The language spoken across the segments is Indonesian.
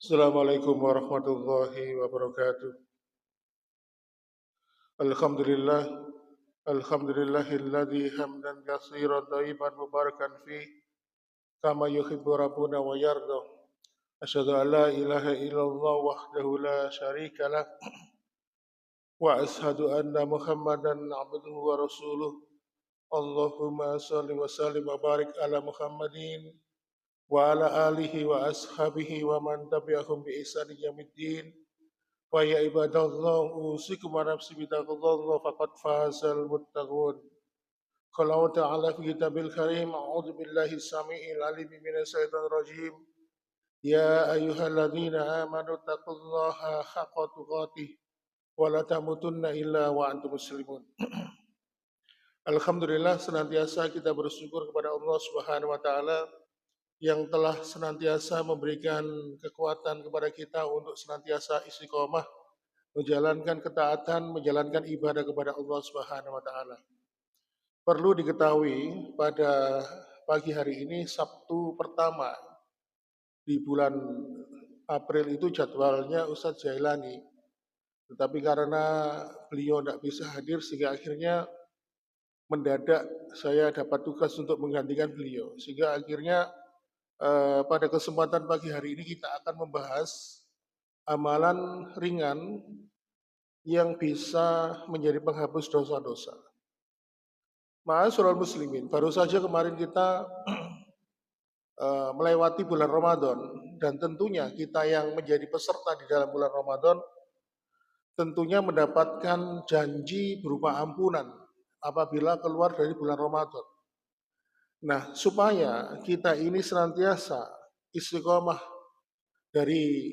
Assalamualaikum warahmatullahi wabarakatuh. Alhamdulillah, alhamdulillahilladzi hamdan katsiran thayyiban mubarakan fi kama yuhibbu rabbuna wa yarda. Asyhadu an la ilaha illallah wahdahu la syarika lah wa asyhadu anna Muhammadan abduhu wa rasuluh. Allahumma shalli wa sallim wa barik ala Muhammadin wa ala alihi wa ashabihi wa man tabi'ahum bi ihsan yaumiddin. Wa ya ibadallah usikum wa nafsi bitaqullah faqad fazal muttaqun. Qala ta'ala fi kitabil karim a'udzu billahi samiil alim minash shaitonir rajim. Ya ayyuhalladzina amanu taqullaha haqqa tuqatih wa la tamutunna illa wa antum muslimun. Alhamdulillah senantiasa kita bersyukur kepada Allah Subhanahu wa taala yang telah senantiasa memberikan kekuatan kepada kita untuk senantiasa istiqomah menjalankan ketaatan, menjalankan ibadah kepada Allah Subhanahu wa taala. Perlu diketahui pada pagi hari ini Sabtu pertama di bulan April itu jadwalnya Ustadz Jailani. Tetapi karena beliau tidak bisa hadir sehingga akhirnya mendadak saya dapat tugas untuk menggantikan beliau. Sehingga akhirnya pada kesempatan pagi hari ini kita akan membahas amalan ringan yang bisa menjadi penghapus dosa-dosa. Ma'asyiral muslimin, baru saja kemarin kita melewati bulan Ramadan dan tentunya kita yang menjadi peserta di dalam bulan Ramadan tentunya mendapatkan janji berupa ampunan apabila keluar dari bulan Ramadan. Nah, supaya kita ini senantiasa istiqomah dari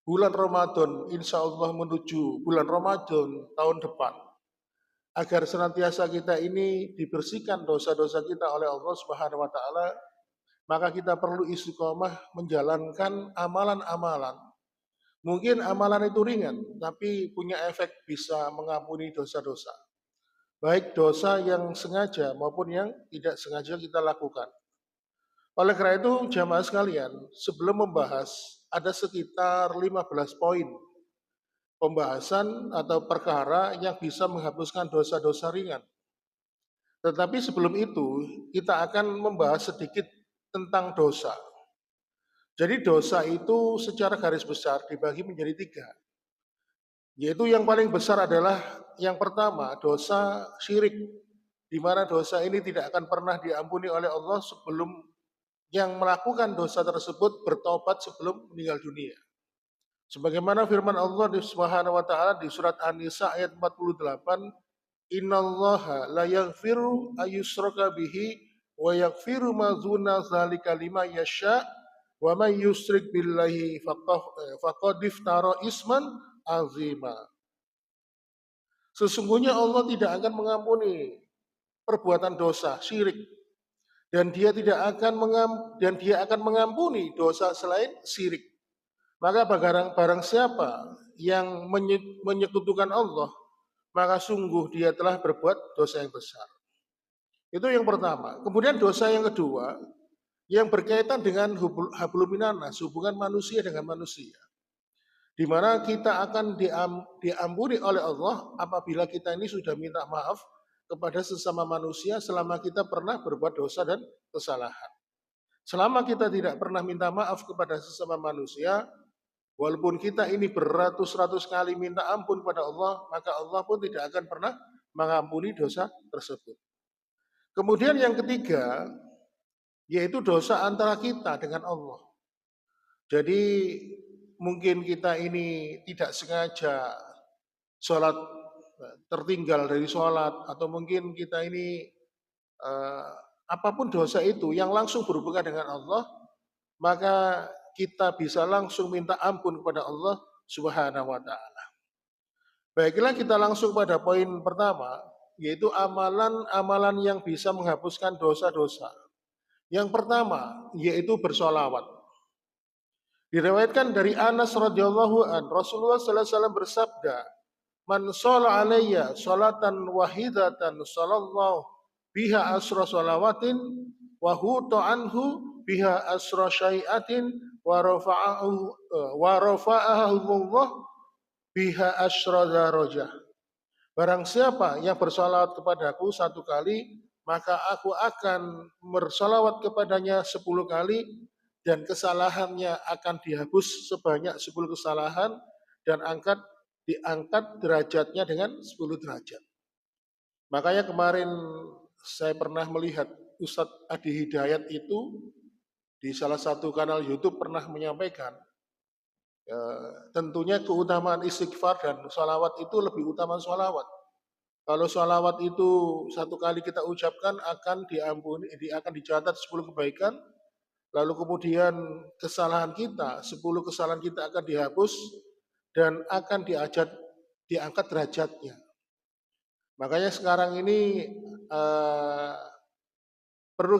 bulan Ramadan, insya Allah menuju bulan Ramadan tahun depan, agar senantiasa kita ini dibersihkan dosa-dosa kita oleh Allah Subhanahu wa taala, maka kita perlu istiqomah menjalankan amalan-amalan. Mungkin amalan itu ringan, tapi punya efek bisa mengampuni dosa-dosa. Baik dosa yang sengaja maupun yang tidak sengaja kita lakukan. Oleh karena itu, jamaah sekalian, sebelum membahas, ada sekitar 15 poin pembahasan atau perkara yang bisa menghapuskan dosa-dosa ringan. Tetapi sebelum itu, kita akan membahas sedikit tentang dosa. Jadi dosa itu secara garis besar dibagi menjadi 3. Yaitu yang paling besar adalah yang pertama, dosa syirik. Di mana dosa ini tidak akan pernah diampuni oleh Allah sebelum yang melakukan dosa tersebut bertobat sebelum meninggal dunia. Sebagaimana firman Allah Subhanahu wa taala di surat An-Nisa ayat 48, "Innallaha la yaghfiru ayyushraka bihi wa yaghfiru ma dzuna dzalika liman yasha wa may yusyrik billahi faqad iftara isman azima." Sesungguhnya Allah tidak akan mengampuni perbuatan dosa syirik dan dia akan mengampuni dosa selain syirik. Maka barang siapa yang menyekutukan Allah, maka sungguh dia telah berbuat dosa yang besar. Itu yang pertama. Kemudian dosa yang kedua, yang berkaitan dengan hablum minanas, hubungan manusia dengan manusia. Di mana kita akan diampuni oleh Allah apabila kita ini sudah minta maaf kepada sesama manusia selama kita pernah berbuat dosa dan kesalahan. Selama kita tidak pernah minta maaf kepada sesama manusia, walaupun kita ini beratus-ratus kali minta ampun kepada Allah, maka Allah pun tidak akan pernah mengampuni dosa tersebut. Kemudian yang ketiga, yaitu dosa antara kita dengan Allah. Jadi mungkin kita ini tidak sengaja sholat tertinggal dari sholat, atau mungkin kita ini apapun dosa itu yang langsung berhubungan dengan Allah, maka kita bisa langsung minta ampun kepada Allah Subhanahu wa taala. Baiklah, kita langsung pada poin pertama, yaitu amalan-amalan yang bisa menghapuskan dosa-dosa. Yang pertama yaitu bersolawat. Diriwayatkan dari Anas radhiyallahu an, Rasulullah sallallahu alaihi wasallam bersabda, "Man shalla alayya sholatan wahidatan sallallahu biha asra shalawatin wa huta anhu biha asra syai'atin wa rafa'ahu Allah biha asra darajah. Barang siapa yang bersalawat kepadaku 1 kali, maka aku akan bersalawat kepadanya 10 kali, dan kesalahannya akan dihapus sebanyak 10 kesalahan, dan diangkat derajatnya dengan 10 derajat. Makanya kemarin saya pernah melihat Ustadz Adi Hidayat itu di salah satu kanal YouTube pernah menyampaikan, tentunya keutamaan istighfar dan sholawat itu lebih utama sholawat. Kalau sholawat itu 1 kali kita ucapkan akan diampuni, akan dicatat 10 kebaikan, lalu kemudian kesalahan kita, 10 kesalahan kita akan dihapus dan akan diangkat derajatnya. Makanya sekarang ini perlu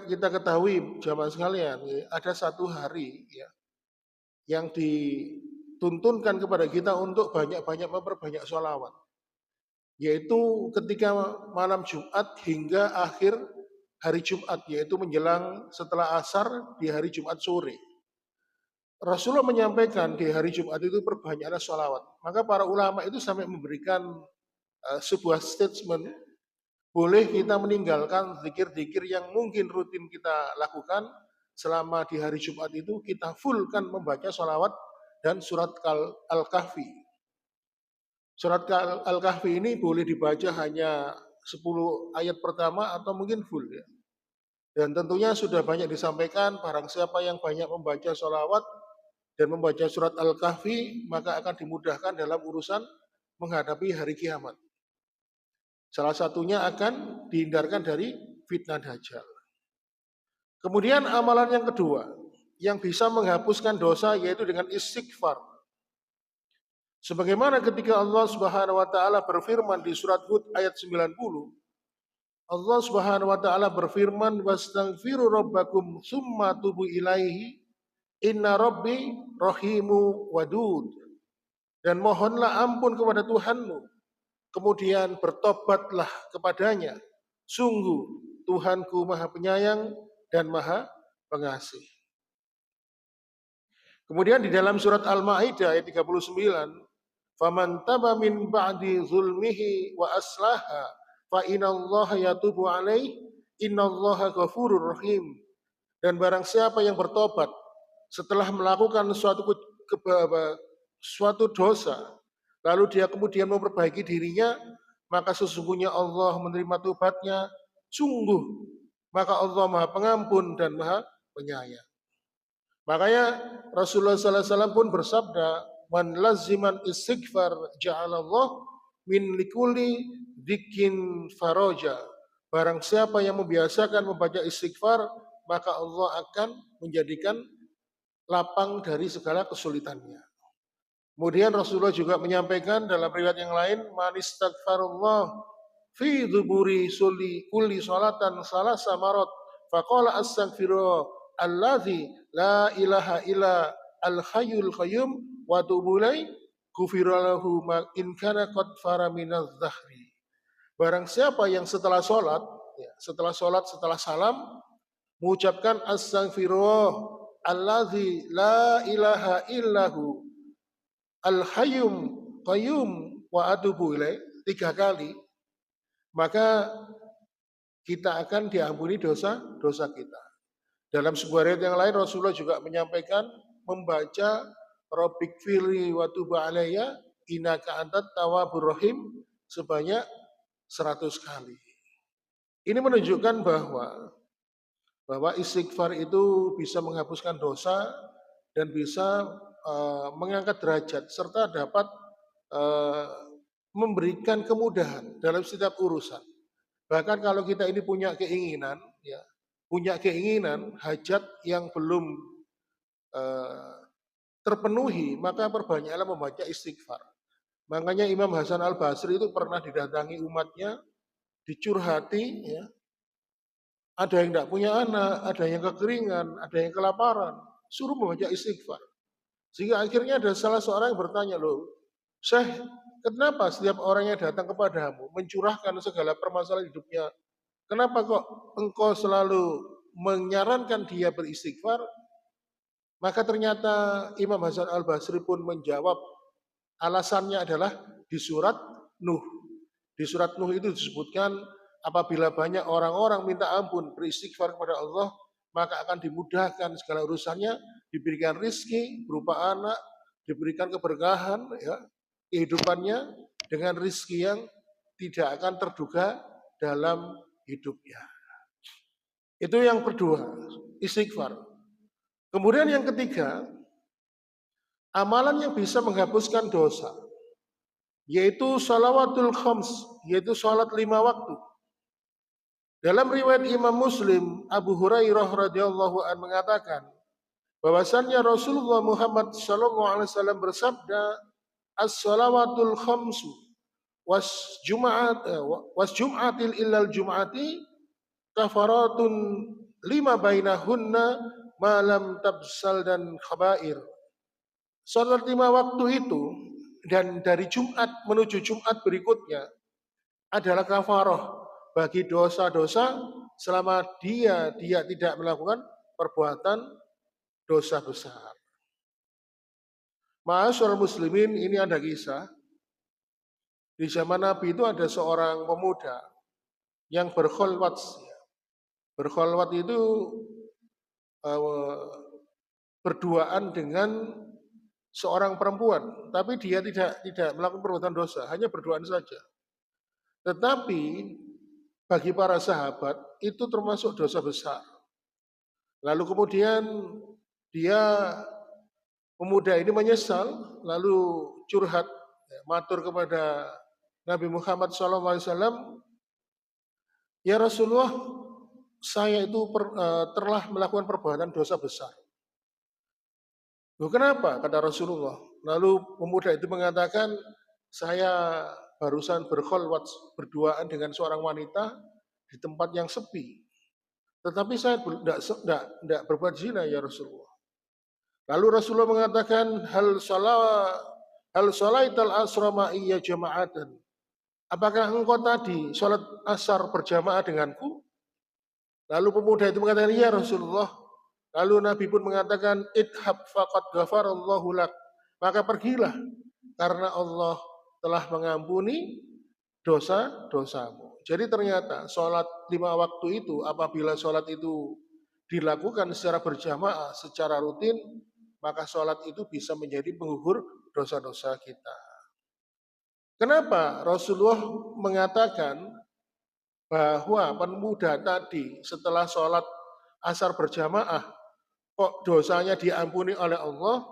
kita ketahui jamaah sekalian, ada 1 hari ya, yang dituntunkan kepada kita untuk banyak-banyak memperbanyak sholawat, yaitu ketika malam Jumat hingga akhir hari Jumat, yaitu menjelang setelah asar di hari Jumat sore. Rasulullah menyampaikan di hari Jumat itu perbanyaklah sholawat. Maka para ulama itu sampai memberikan sebuah statement, boleh kita meninggalkan zikir-zikir yang mungkin rutin kita lakukan selama di hari Jumat itu, kita fullkan membaca sholawat dan surat Al-Kahfi. Surat Al-Kahfi ini boleh dibaca hanya 10 ayat pertama atau mungkin full ya. Dan tentunya sudah banyak disampaikan, barang siapa yang banyak membaca sholawat dan membaca surat Al-Kahfi, maka akan dimudahkan dalam urusan menghadapi hari kiamat. Salah satunya akan dihindarkan dari fitnah Dajjal. Kemudian amalan yang kedua, yang bisa menghapuskan dosa, yaitu dengan istighfar. Sebagaimana ketika Allah Subhanahu wa taala berfirman di surat Hud ayat 90, Allah Subhanahu wa taala berfirman, "Wastaghfiru rabbakum tsumma tubu ilaihi inna rabbi rahimu wadud." Dan mohonlah ampun kepada Tuhanmu, kemudian bertobatlah kepadanya. Sungguh Tuhanku Maha Penyayang dan Maha Pengasih. Kemudian di dalam surat Al-Maidah ayat 39, "Faman taba min ba'di zulmihi wa aslaha fa inallaha yatubu alaih innallaha ghafurur rahim." Dan barang siapa yang bertobat setelah melakukan suatu dosa, lalu dia kemudian memperbaiki dirinya, maka sesungguhnya Allah menerima taubatnya. Sungguh, maka Allah Maha Pengampun dan Maha Penyayang. Makanya Rasulullah SAW pun bersabda, "Man laziman istighfar ja'alallah min likuli dikin faroja." Barang siapa yang membiasakan membaca istighfar, maka Allah akan menjadikan lapang dari segala kesulitannya. Kemudian Rasulullah juga menyampaikan dalam riwayat yang lain, "Man istaghfarullah fi dzuburi kulli sholatan salasa marat faqala astaghfirullah allazi la ilaha illa al hayyul qayyum wa tubu ilaihi ghufira lahu ma in kana qad fara minadz dzahri." Barang siapa yang setelah sholat, setelah salam mengucapkan astaghfirullah allazi la ilaha illahu al-hayyum qayyum wa atubu ilaih 3 kali, maka kita akan diampuni dosa kita. Dalam sebuah riwayat yang lain Rasulullah juga menyampaikan membaca Rabbik firli wa tub alayya innaka antat tawwabur rahim sebanyak 100 kali. Ini menunjukkan bahwa istighfar itu bisa menghapuskan dosa dan bisa mengangkat derajat serta dapat memberikan kemudahan dalam setiap urusan. Bahkan kalau kita ini punya keinginan hajat yang belum terpenuhi, maka perbanyaklah membaca istighfar. Makanya Imam Hasan Al-Basri itu pernah didatangi umatnya, dicurhati, ya. Ada yang tidak punya anak, ada yang kekeringan, ada yang kelaparan, suruh membaca istighfar. Sehingga akhirnya ada salah seorang yang bertanya, "Loh, Syekh, kenapa setiap orang yang datang kepadamu mencurahkan segala permasalahan hidupnya? Kenapa kok engkau selalu menyarankan dia beristighfar, maka ternyata Imam Hasan Al-Basri pun menjawab, alasannya adalah di surat Nuh. Di surat Nuh itu disebutkan apabila banyak orang-orang minta ampun beristighfar kepada Allah, maka akan dimudahkan segala urusannya, diberikan rizki berupa anak, diberikan keberkahan ya, kehidupannya dengan rizki yang tidak akan terduga dalam hidupnya. Itu yang kedua, istighfar. Kemudian yang ketiga, amalan yang bisa menghapuskan dosa, yaitu shalawatul khams, yaitu sholat 5 waktu. Dalam riwayat Imam Muslim, Abu Hurairah radhiyallahu anhu mengatakan bahwasannya Rasulullah Muhammad sallallahu alaihi wasallam bersabda, as-shalawatul khamsu was jum'atil illal jum'ati kafaratun lima bainahunna malam tabsal dan khabair. Salat 5 waktu itu dan dari Jumat menuju Jumat berikutnya adalah kafarah bagi dosa-dosa selama dia tidak melakukan perbuatan dosa besar. Ma'asyiral muslimin, ini ada kisah. Di zaman Nabi itu ada seorang pemuda yang berkholwat. Berkholwat itu berduaan dengan seorang perempuan, tapi dia tidak melakukan perbuatan dosa, hanya berduaan saja. Tetapi bagi para sahabat itu termasuk dosa besar. Lalu kemudian pemuda ini menyesal, lalu curhat, matur kepada Nabi Muhammad SAW, ya Rasulullah, saya itu telah melakukan perbuatan dosa besar. Loh, kenapa? Kata Rasulullah. Lalu pemuda itu mengatakan, saya barusan berkholwat, berduaan dengan seorang wanita di tempat yang sepi. Tetapi saya tidak berbuat zina ya Rasulullah. Lalu Rasulullah mengatakan, hal salaital asra ma'iyya jama'atan. Apakah engkau tadi sholat asar berjamaah denganku? Lalu pemuda itu mengatakan, ya Rasulullah. Lalu Nabi pun mengatakan, idhab faqad ghafarallahu lak. Maka pergilah, karena Allah telah mengampuni dosa-dosamu. Jadi ternyata sholat 5 waktu itu, apabila sholat itu dilakukan secara berjamaah, secara rutin, maka sholat itu bisa menjadi penggugur dosa-dosa kita. Kenapa Rasulullah mengatakan bahwa pemuda tadi setelah sholat asar berjamaah kok dosanya diampuni oleh Allah?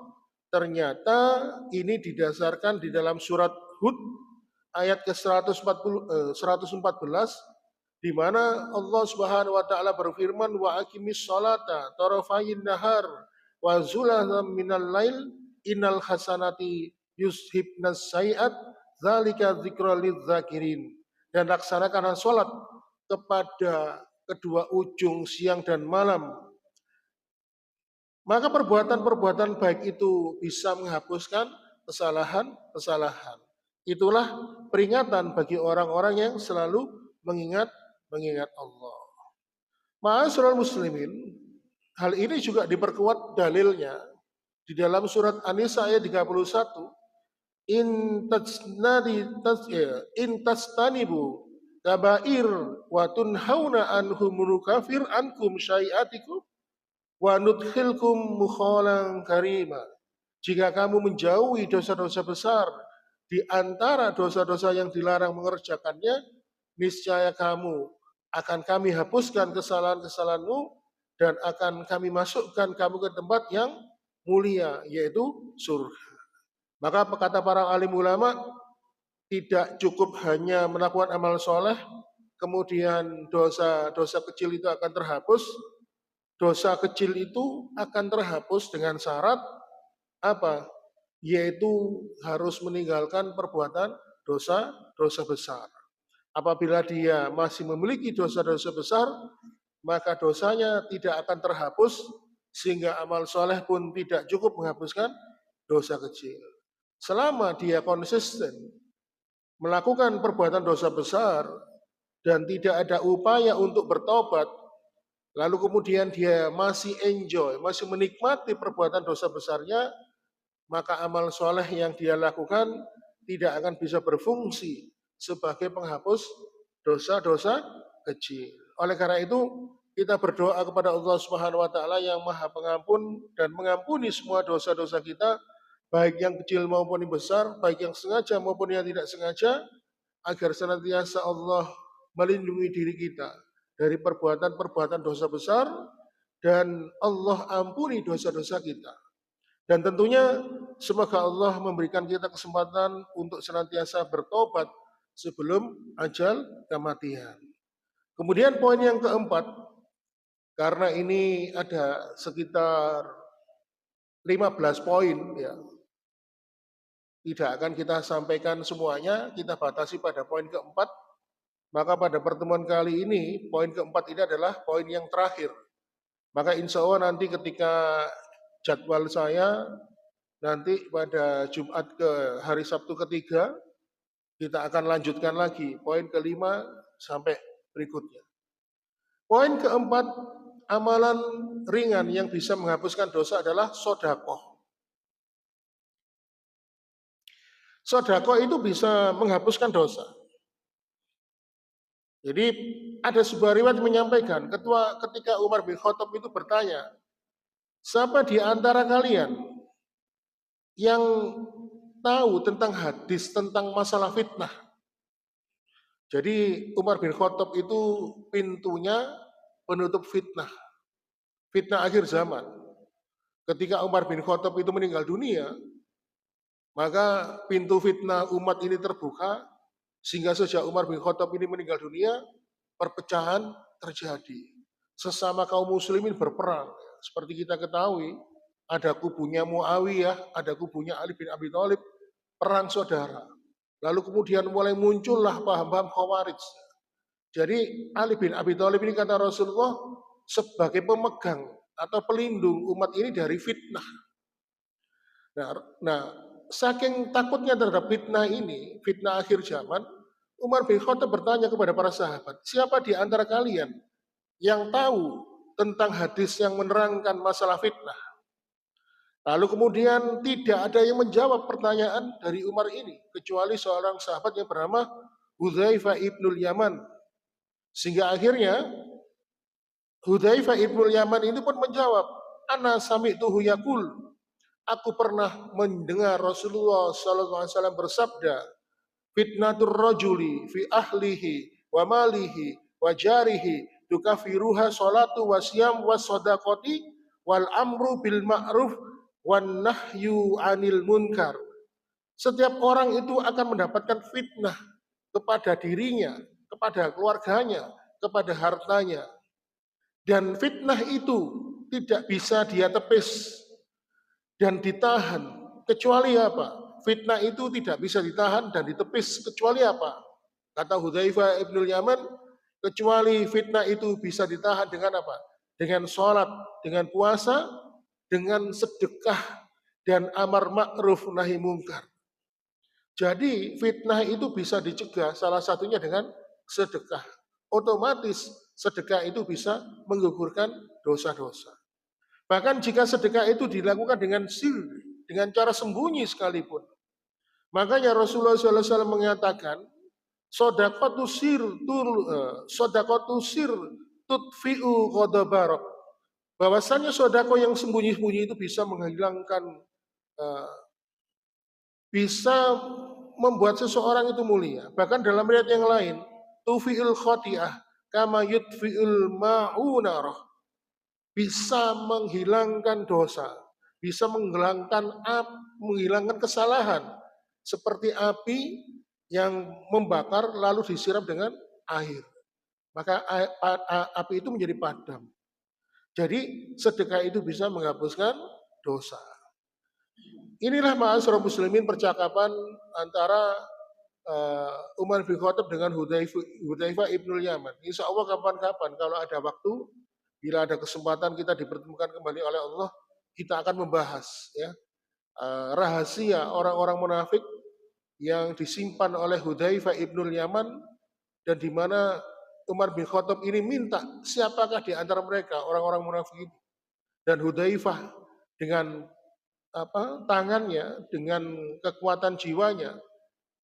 Ternyata ini didasarkan di dalam surat Hud ayat ke-114 di mana Allah Subhanahu wa taala berfirman, wa aqimis sholata tarafayin nahar wa zulatan minal lail innal hasanati yushibnas sayiat dzalika dzikra lidzakirin. Dan laksanakanlah sholat kepada kedua ujung siang dan malam. Maka perbuatan-perbuatan baik itu bisa menghapuskan kesalahan-kesalahan. Itulah peringatan bagi orang-orang yang selalu mengingat Allah. Ma'asyiral muslimin, hal ini juga diperkuat dalilnya di dalam surat An-Nisa ayat 31. In tastanibu kabair wa tunhauna anhum nukafir ankum syai'atikum wa nudkhilkum mukhalan karima. Jika kamu menjauhi dosa-dosa besar di antara dosa-dosa yang dilarang mengerjakannya, niscaya akan kami hapuskan kesalahan-kesalahanmu dan akan kami masukkan kamu ke tempat yang mulia, yaitu surga. Maka kata para alim ulama, tidak cukup hanya melakukan amal soleh, kemudian dosa kecil itu akan terhapus. Dosa kecil itu akan terhapus dengan syarat apa? Yaitu harus meninggalkan perbuatan dosa besar. Apabila dia masih memiliki dosa-dosa besar, maka dosanya tidak akan terhapus, sehingga amal soleh pun tidak cukup menghapuskan dosa kecil. Selama dia konsisten melakukan perbuatan dosa besar dan tidak ada upaya untuk bertobat, lalu kemudian dia masih enjoy, masih menikmati perbuatan dosa besarnya, maka amal soleh yang dia lakukan tidak akan bisa berfungsi sebagai penghapus dosa-dosa kecil. Oleh karena itu, kita berdoa kepada Allah Subhanahu wa taala yang Maha Pengampun dan mengampuni semua dosa-dosa kita, baik yang kecil maupun yang besar, baik yang sengaja maupun yang tidak sengaja, agar senantiasa Allah melindungi diri kita dari perbuatan-perbuatan dosa besar dan Allah ampuni dosa-dosa kita. Dan tentunya semoga Allah memberikan kita kesempatan untuk senantiasa bertobat sebelum ajal kematian. Kemudian poin yang keempat, karena ini ada sekitar 15 poin ya. Tidak akan kita sampaikan semuanya, kita batasi pada poin keempat. Maka pada pertemuan kali ini, poin keempat ini adalah poin yang terakhir. Maka insya Allah nanti ketika jadwal saya, nanti pada Jumat ke hari Sabtu ketiga, kita akan lanjutkan lagi poin kelima sampai berikutnya. Poin keempat, amalan ringan yang bisa menghapuskan dosa adalah sodakoh. Sodakoh itu bisa menghapuskan dosa. Jadi ada sebuah riwayat menyampaikan ketika Umar bin Khattab itu bertanya, siapa di antara kalian yang tahu tentang hadis tentang masalah fitnah? Jadi Umar bin Khattab itu pintunya penutup fitnah. Fitnah akhir zaman. Ketika Umar bin Khattab itu meninggal dunia, maka pintu fitnah umat ini terbuka, sehingga sejak Umar bin Khattab ini meninggal dunia, perpecahan terjadi. Sesama kaum muslimin berperang. Seperti kita ketahui, ada kubunya Muawiyah, ada kubunya Ali bin Abi Thalib, perang saudara. Lalu kemudian mulai muncullah paham-paham Khawarij. Jadi Ali bin Abi Thalib ini kata Rasulullah sebagai pemegang atau pelindung umat ini dari fitnah. Nah, saking takutnya terhadap fitnah ini, fitnah akhir zaman, Umar bin Khattab bertanya kepada para sahabat, siapa di antara kalian yang tahu tentang hadis yang menerangkan masalah fitnah? Lalu kemudian tidak ada yang menjawab pertanyaan dari Umar ini, kecuali seorang sahabat yang bernama Hudzaifah ibnul Yaman. Sehingga akhirnya Hudzaifah ibnul Yaman ini pun menjawab, ana sami'tuhu yaqul, aku pernah mendengar Rasulullah SAW bersabda, fitnatur rajuli fi ahlihi wa malihi wa jarihi tukafiruha sholatu wasyam wasodakoti wal amru bil ma'ruf wan nahyu anil munkar. Setiap orang itu akan mendapatkan fitnah kepada dirinya, kepada keluarganya, kepada hartanya. Dan fitnah itu tidak bisa dia tepis dan ditahan, kecuali apa? Fitnah itu tidak bisa ditahan dan ditepis, kecuali apa? Kata Hudzaifah ibnul Yaman, kecuali fitnah itu bisa ditahan dengan apa? Dengan sholat, dengan puasa, dengan sedekah, dan amar ma'ruf nahi mungkar. Jadi fitnah itu bisa dicegah salah satunya dengan sedekah. Otomatis sedekah itu bisa menggugurkan dosa-dosa. Bahkan jika sedekah itu dilakukan dengan sir, dengan cara sembunyi sekalipun. Makanya Rasulullah SAW mengatakan, sodaqatu sir tutfi'u ghadabarok. Bahwasannya sodako yang sembunyi-sembunyi itu bisa menghilangkan, bisa membuat seseorang itu mulia. Bahkan dalam riwayat yang lain, tufi'ul khoti'ah kama yutfi'ul ma'unarah. Bisa menghilangkan dosa, bisa menghilangkan kesalahan, seperti api yang membakar lalu disiram dengan air. Maka api itu menjadi padam. Jadi sedekah itu bisa menghapuskan dosa. Inilah ma'asyiral muslimin percakapan antara Umar bin Khattab dengan Hudzaifah ibnul Yaman. Insya Allah kapan-kapan kalau ada waktu, bila ada kesempatan kita dipertemukan kembali oleh Allah, kita akan membahas ya rahasia orang-orang munafik yang disimpan oleh Hudzaifah ibnul Yaman dan di mana Umar bin Khattab ini minta siapakah di antara mereka orang-orang munafik itu. Dan Hudzaifah dengan tangannya, dengan kekuatan jiwanya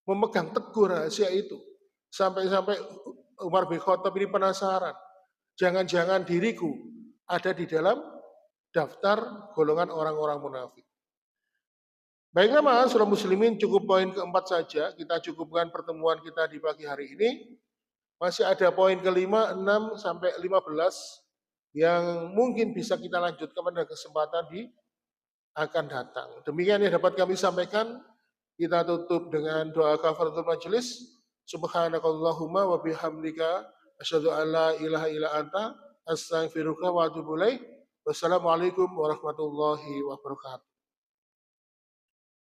memegang teguh rahasia itu. Sampai-sampai Umar bin Khattab ini penasaran. Jangan-jangan diriku ada di dalam daftar golongan orang-orang munafik. Baiklah mas, surah muslimin cukup poin keempat saja. Kita cukupkan pertemuan kita di pagi hari ini. Masih ada poin kelima, 6 sampai 15 yang mungkin bisa kita lanjutkan pada kesempatan di akan datang. Demikian yang dapat kami sampaikan. Kita tutup dengan doa kafaratul majelis. Subhanakallahumma wa bihamdika asyhadu an la ilaha illa anta astaghfiruka wa atubu ilaik. Wassalamualaikum warahmatullahi wabarakatuh.